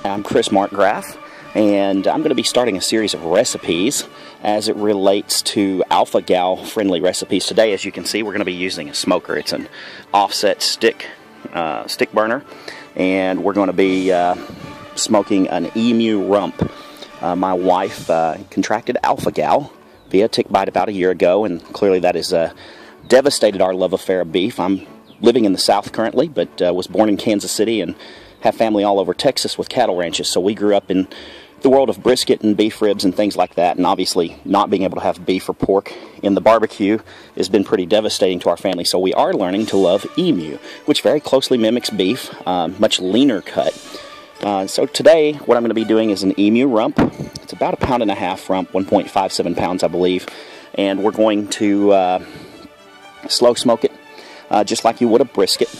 I'm Chris Markgraf, and I'm going to be starting a series of recipes as it relates to Alphagal friendly recipes. Today, as you can see, we're going to be using a smoker. It's an offset stick burner, and we're going to be smoking an emu rump. My wife contracted Alphagal via tick bite about a year ago, and clearly that has devastated our love affair of beef. I'm living in the South currently, but was born in Kansas City and have family all over Texas with cattle ranches, so we grew up in the world of brisket and beef ribs and things like that, and obviously not being able to have beef or pork in the barbecue has been pretty devastating to our family, so we are learning to love emu, which very closely mimics beef, much leaner cut. So today what I'm going to be doing is an emu rump. It's about 1.5 pound rump, 1.57 pounds I believe, and we're going to slow smoke it just like you would a brisket.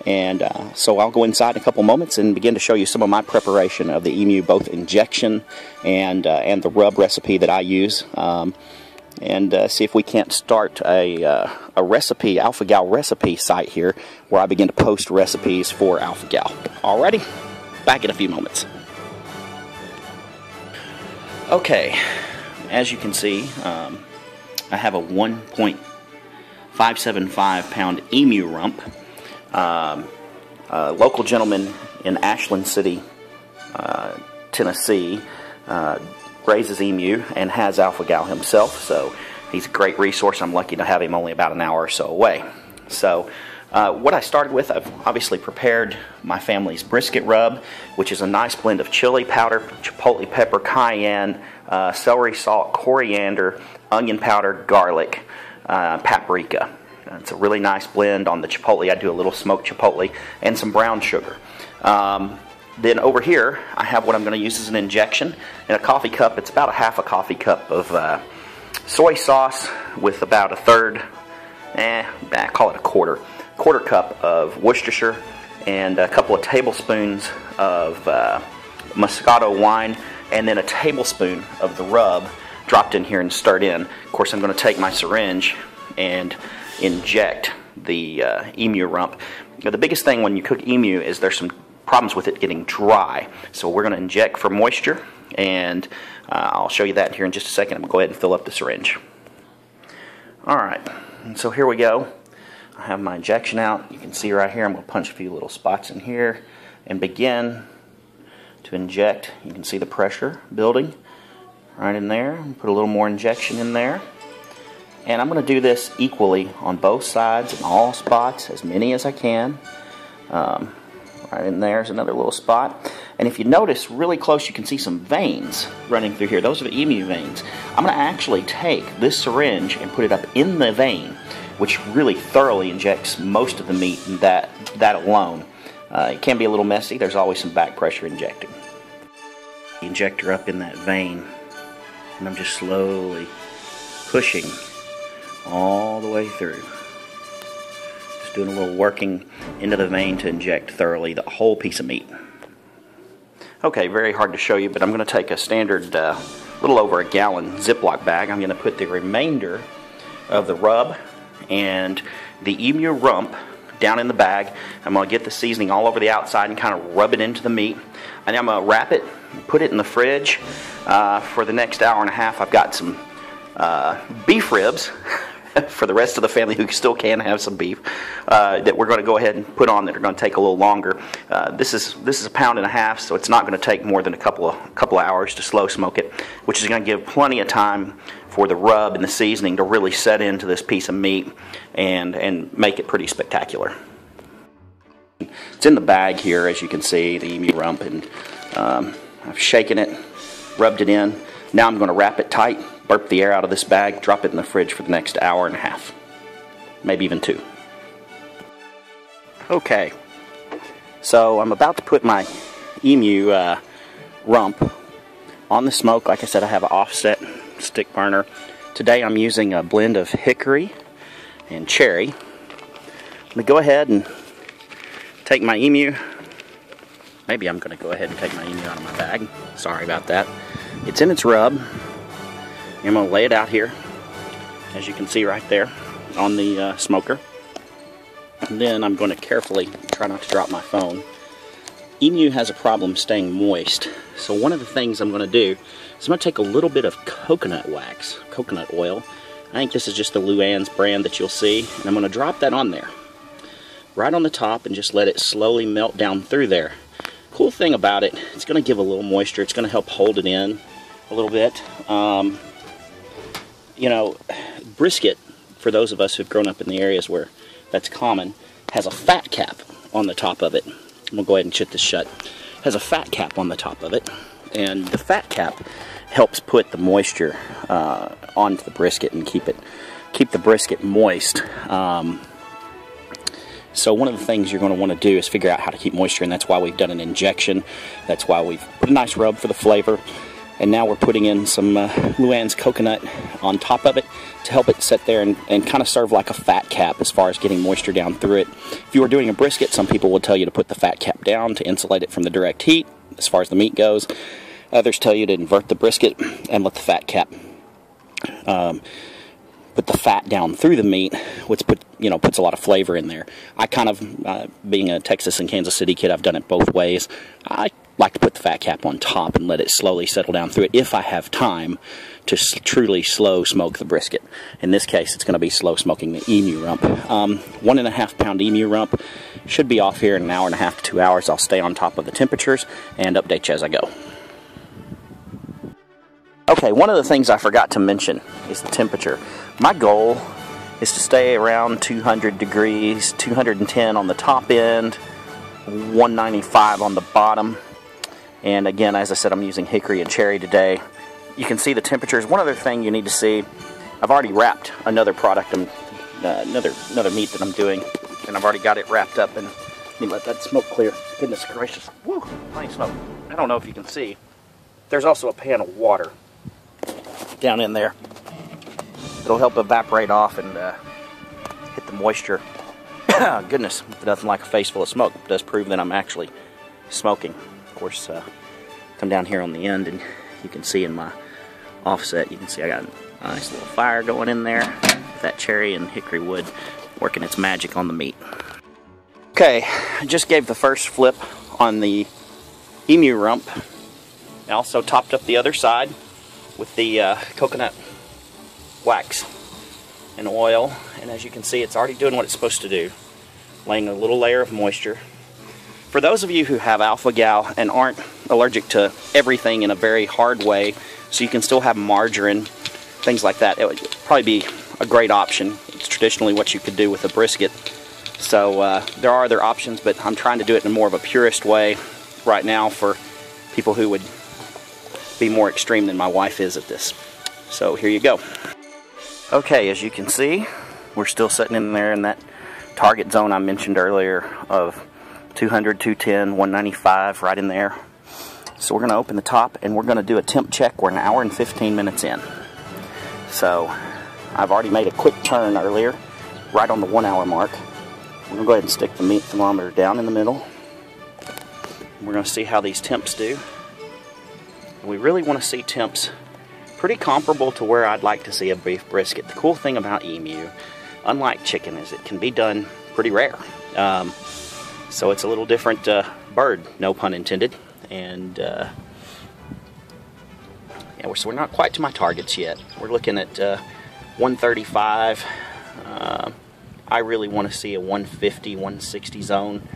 And so I'll go inside in a couple moments and begin to show you some of my preparation of the emu, both injection and the rub recipe that I use, and see if we can't start a recipe, Alphagal recipe site here, where I begin to post recipes for Alphagal. Alrighty, back in a few moments. Okay, as you can see, I have a 1.575 pound emu rump. A local gentleman in Ashland City, Tennessee, raises emu and has Alphagal himself, so he's a great resource. I'm lucky to have him only about an hour or so away. So what I started with, I've obviously prepared my family's brisket rub, which is a nice blend of chili powder, chipotle pepper, cayenne, celery salt, coriander, onion powder, garlic, paprika. It's a really nice blend. On the chipotle, I do a little smoked chipotle and some brown sugar. Then over here, I have what I'm going to use as an injection. In a coffee cup, it's about 1/2 coffee cup of soy sauce with about 1/3, I call it a quarter cup of Worcestershire, and a couple of tablespoons of Moscato wine, and then a tablespoon of the rub dropped in here and stirred in. Of course, I'm going to take my syringe and inject the emu rump. Now, the biggest thing when you cook emu is there's some problems with it getting dry, so we're going to inject for moisture, and I'll show you that here in just a second. I'm going to go ahead and fill up the syringe. Alright, and so here we go. I have my injection out. You can see right here I'm going to punch a few little spots in here and begin to inject. You can see the pressure building right in there. Put a little more injection in there. And I'm going to do this equally on both sides in all spots, as many as I can. Right in there's another little spot. And if you notice really close, you can see some veins running through here. Those are the emu veins. I'm going to actually take this syringe and put it up in the vein, which really thoroughly injects most of the meat, and that alone. It can be a little messy. There's always some back pressure injecting. The injector up in that vein, and I'm just slowly pushing all the way through. Just doing a little working into the vein to inject thoroughly the whole piece of meat. Okay, very hard to show you, but I'm going to take a standard little over 1 gallon Ziploc bag. I'm going to put the remainder of the rub and the emu rump down in the bag. I'm going to get the seasoning all over the outside and kind of rub it into the meat. And I'm going to wrap it, put it in the fridge for the next 1.5 hours. I've got some beef ribs for the rest of the family who still can have some beef that we're going to go ahead and put on that are going to take a little longer. This is 1.5 pounds, so it's not going to take more than a couple of hours to slow smoke it, which is going to give plenty of time for the rub and the seasoning to really set into this piece of meat and make it pretty spectacular. It's in the bag here, as you can see, the emu rump, and I've shaken it, rubbed it in. Now I'm going to wrap it tight, burp the air out of this bag, drop it in the fridge for the next 1.5 hours, maybe even 2. Okay, so I'm about to put my emu rump on the smoke. Like I said, I have an offset stick burner. Today I'm using a blend of hickory and cherry. I'm going to go ahead and take my emu. Maybe I'm going to go ahead and take my emu out of my bag. Sorry about that. It's in its rub. I'm going to lay it out here, as you can see right there on the smoker. And then I'm going to carefully, try not to drop my phone, emu has a problem staying moist. So one of the things I'm going to do is I'm going to take a little bit of coconut wax, coconut oil. I think this is just the Luann's brand that you'll see. And I'm going to drop that on there, right on the top, and just let it slowly melt down through there. Cool thing about it, it's going to give a little moisture. It's going to help hold it in a little bit. You know, brisket, for those of us who've grown up in the areas where that's common, has a fat cap on the top of it. I'm going to go ahead and shut this shut. It has a fat cap on the top of it, and the fat cap helps put the moisture onto the brisket and keep the brisket moist. So one of the things you're going to want to do is figure out how to keep moisture, and that's why we've done an injection. That's why we've put a nice rub for the flavor. And now we're putting in some Luann's coconut on top of it to help it sit there and kind of serve like a fat cap as far as getting moisture down through it. If you were doing a brisket, some people will tell you to put the fat cap down to insulate it from the direct heat as far as the meat goes. Others tell you to invert the brisket and let the fat cap put the fat down through the meat, which puts a lot of flavor in there. I kind of, being a Texas and Kansas City kid, I've done it both ways. I like to put the fat cap on top and let it slowly settle down through it if I have time to truly slow smoke the brisket. In this case, it's going to be slow smoking the emu rump. 1.5 pound emu rump should be off here in an hour and a half to 2 hours. I'll stay on top of the temperatures and update you as I go. Okay, one of the things I forgot to mention is the temperature. My goal is to stay around 200 degrees, 210 on the top end, 195 on the bottom. And again, as I said, I'm using hickory and cherry today. You can see the temperatures. One other thing you need to see, I've already wrapped another product, another meat that I'm doing, and I've already got it wrapped up. And let me let that smoke clear. Goodness gracious, woo, plenty of smoke. I don't know if you can see. There's also a pan of water down in there. It'll help evaporate off and hit the moisture. Goodness, nothing like a face full of smoke. It does prove that I'm actually smoking. Of course, come down here on the end and you can see in my offset, you can see I got a nice little fire going in there. That cherry and hickory wood working its magic on the meat. Okay, I just gave the first flip on the emu rump. I also topped up the other side with the coconut wax and oil, and as you can see, it's already doing what it's supposed to do, laying a little layer of moisture. For those of you who have Alphagal and aren't allergic to everything in a very hard way, so you can still have margarine, things like that, it would probably be a great option. It's traditionally what you could do with a brisket. So there are other options, but I'm trying to do it in more of a purist way right now for people who would be more extreme than my wife is at this. So here you go. Okay, as you can see, we're still sitting in there in that target zone I mentioned earlier of 200, 210, 195, right in there. So we're going to open the top and we're going to do a temp check. We're an hour and 15 minutes in. So I've already made a quick turn earlier, right on the 1 hour mark. We're going to go ahead and stick the meat thermometer down in the middle. We're going to see how these temps do. And we really want to see temps pretty comparable to where I'd like to see a beef brisket. The cool thing about emu, unlike chicken, is it can be done pretty rare. So it's a little different bird, no pun intended. And yeah, so we're not quite to my targets yet. We're looking at 135. I really want to see a 150, 160 zone.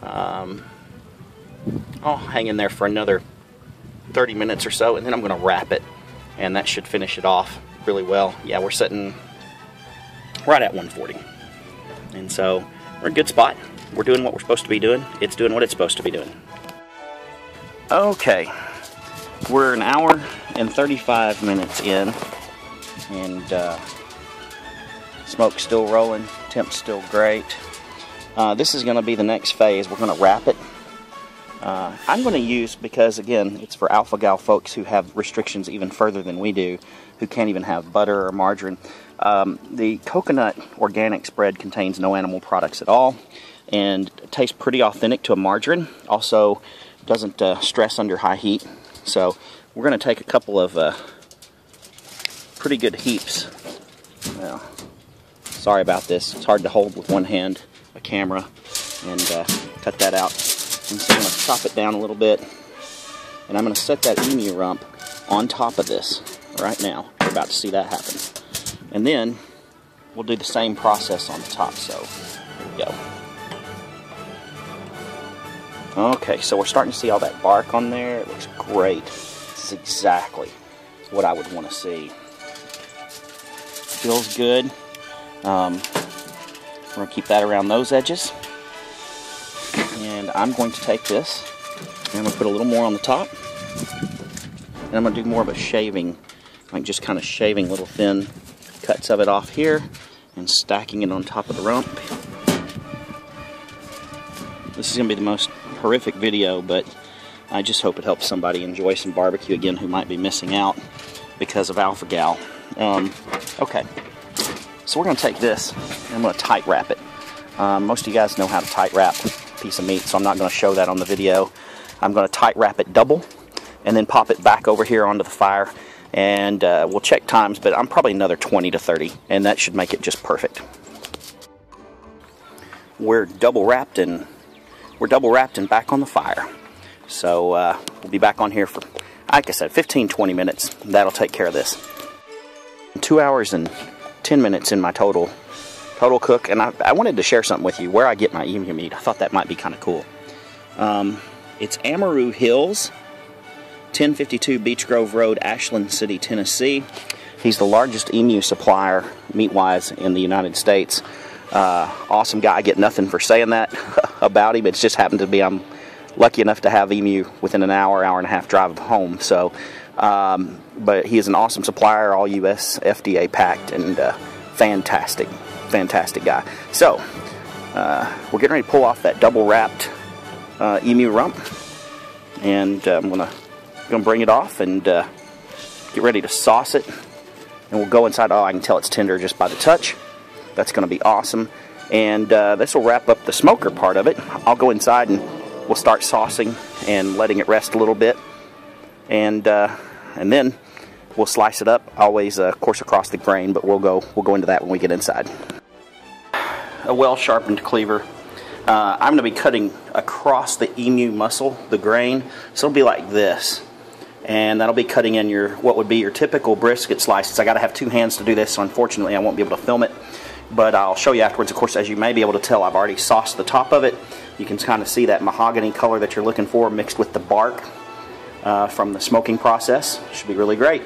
I'll hang in there for another 30 minutes or so, and then I'm going to wrap it, and that should finish it off really well. Yeah, we're sitting right at 140. And so we're in a good spot. We're doing what we're supposed to be doing. It's doing what it's supposed to be doing. Okay, we're an hour and 35 minutes in, and smoke's still rolling, temp's still great. This is going to be the next phase. We're going to wrap it. I'm going to use, because again, it's for Alphagal folks who have restrictions even further than we do, who can't even have butter or margarine. The coconut organic spread contains no animal products at all, and it tastes pretty authentic to a margarine. Also doesn't stress under high heat. So we're going to take a couple of pretty good heaps. Well, sorry about this. It's hard to hold with one hand, a camera, and cut that out. And so I'm going to chop it down a little bit. And I'm going to set that emu rump on top of this right now. You're about to see that happen. And then we'll do the same process on the top. So here we go. Okay, so we're starting to see all that bark on there. It looks great. This is exactly what I would want to see. Feels good. We're going to keep that around those edges. And I'm going to take this and I'm going to put a little more on the top. And I'm going to do more of a shaving, like just kind of shaving little thin cuts of it off here and stacking it on top of the rump. This is going to be the most horrific video, but I just hope it helps somebody enjoy some barbecue again who might be missing out because of Alphagal. Okay, so we're going to take this and I'm going to tight wrap it. Most of you guys know how to tight wrap a piece of meat, so I'm not going to show that on the video. I'm going to tight wrap it double and then pop it back over here onto the fire, and we'll check times, but I'm probably another 20 to 30, and that should make it just perfect. We're double wrapped and back on the fire. So we'll be back on here for, like I said, 15-20 minutes. That'll take care of this. 2 hours and 10 minutes in my total cook, and I wanted to share something with you where I get my emu meat. I thought that might be kind of cool. It's Amarillo Hills, 1052 Beach Grove Road, Ashland City, Tennessee. He's the largest emu supplier, meat-wise, in the United States. Awesome guy. I get nothing for saying that about him. It's just happened to be I'm lucky enough to have emu within an hour and a half drive of home. So, but he is an awesome supplier, all U.S. FDA packed, and fantastic guy. So, we're getting ready to pull off that double wrapped emu rump, and I'm gonna bring it off and get ready to sauce it, and we'll go inside. Oh, I can tell it's tender just by the touch. That's going to be awesome, and this will wrap up the smoker part of it. I'll go inside and we'll start saucing and letting it rest a little bit, and then we'll slice it up. Always, of course, across the grain, but we'll go into that when we get inside. A well sharpened cleaver. I'm going to be cutting across the emu muscle, the grain, so it'll be like this. And that'll be cutting in what would be your typical brisket slices. I got to have two hands to do this, so unfortunately I won't be able to film it, but I'll show you afterwards. Of course, as you may be able to tell, I've already sauced the top of it. You can kind of see that mahogany color that you're looking for mixed with the bark from the smoking process. Should be really great.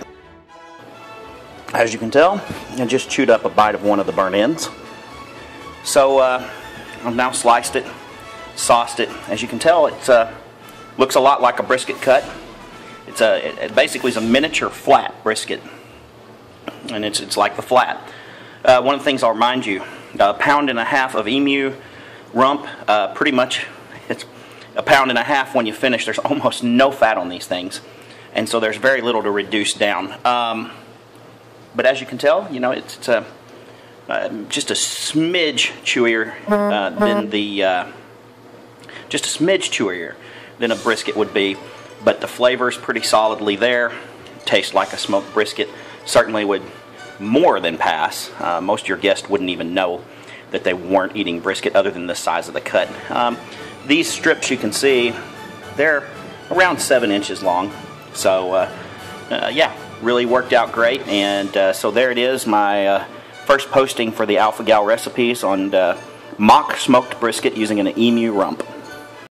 As you can tell, I just chewed up a bite of one of the burnt ends. So I've now sliced it, sauced it. As you can tell, it looks a lot like a brisket cut. It basically is a miniature flat brisket, and it's like the flat. One of the things I'll remind you, 1.5 pounds of emu rump, pretty much it's 1.5 pounds when you finish. There's almost no fat on these things, and so there's very little to reduce down. But as you can tell, you know, it's just a smidge chewier than a brisket would be. But the flavor is pretty solidly there. Tastes like a smoked brisket. Certainly would more than pass. Most of your guests wouldn't even know that they weren't eating brisket other than the size of the cut. These strips you can see, they're around 7 inches long. So yeah, really worked out great. And so there it is, my first posting for the Alphagal recipes on mock smoked brisket using an emu rump.